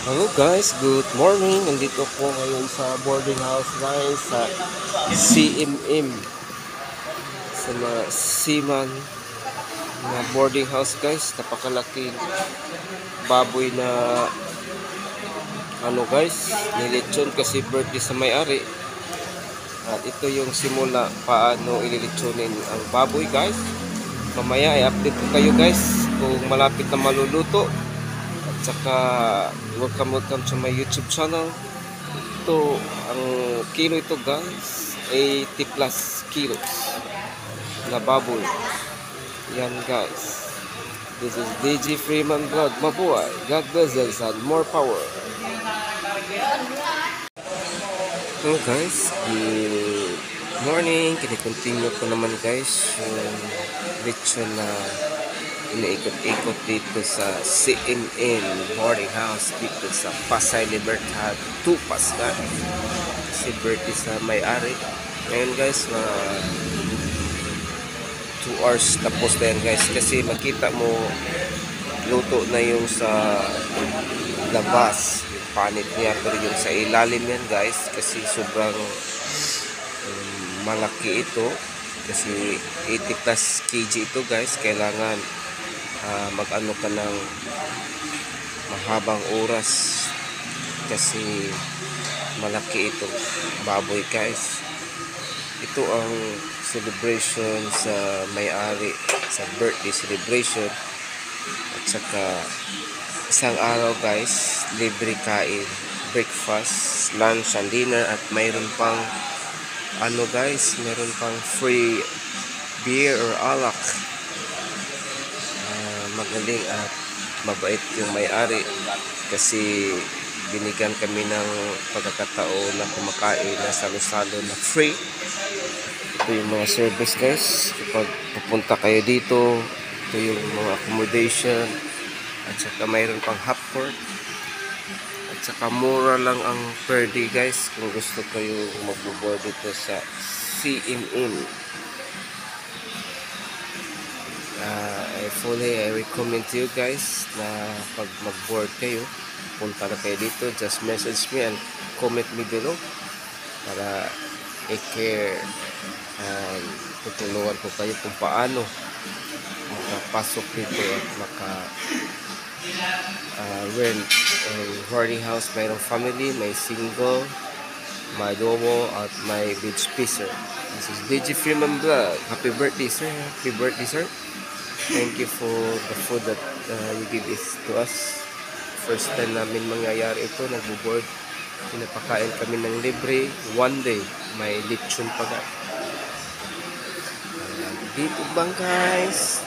Hello guys, good morning. Nandito po ngayon sa boarding house guys sa CMM sa mga seaman na boarding house guys. Napakalaking baboy na guys, nilitsyon kasi birthday sa may-ari. At ito yung simula paano ililitsonin ang baboy guys. Mamaya i-update ko kayo guys kung malapit na maluluto. At saka welcome sa my YouTube channel. Ito, ang kilo ito guys, 80 plus kilos na baboy. Yan guys. This is DG Freeman Vlog. Mabuhay. God bless us and more power. Hello guys, good morning. Kini-continue ko naman guys yung ritual na iniikot-ikot dito sa CMN boarding house dito sa Pasay Libertad, Tupas guys. Kasi birthday sa may-ari. Ngayon guys, 2 hours tapos na yan guys. Kasi makita mo luto na yung sa labas, yung panit niya, pero yung sa ilalim yan guys, kasi sobrang malaki ito. Kasi 80 plus kg ito guys. Kailangan mag-ano ka ng mahabang oras kasi malaki ito baboy guys. Ito ang celebration sa may-ari, sa birthday celebration. At saka isang araw guys, libre kain, breakfast, lunch and dinner, at mayroon pang guys, mayroon pang free beer or alak. Magaling at mabait yung may-ari kasi binigyan kami ng pagkakataon na kumakain na salo-salo na free. Ito yung mga service guys kapag pupunta kayo dito. Ito yung mga accommodation, at saka mayroon pang half court, at saka mura lang ang per day guys kung gusto kayo mag-board dito sa CMN. I recommend to you guys na pag mag-board kayo, punta na kayo dito, just message me and comment me below para i-care and tutulungan ko kayo kung paano makapasok dito at rent ang boarding house. Mayroong family, may single, may double, at may beach pisser. This is DJ Freeman Vlog. Happy birthday sir. Happy birthday sir. Thank you for the food that you give this to us. First time namin mangyayari ito, nagbo-board. Pinapakain kami ng libre. One day, may lechon pa ga. Dito bang guys?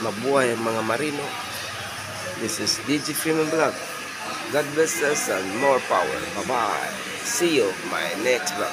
Mabuhay ang mga marino. This is DJ Freeman Vlog. God bless us and more power. Bye-bye. See you my next vlog.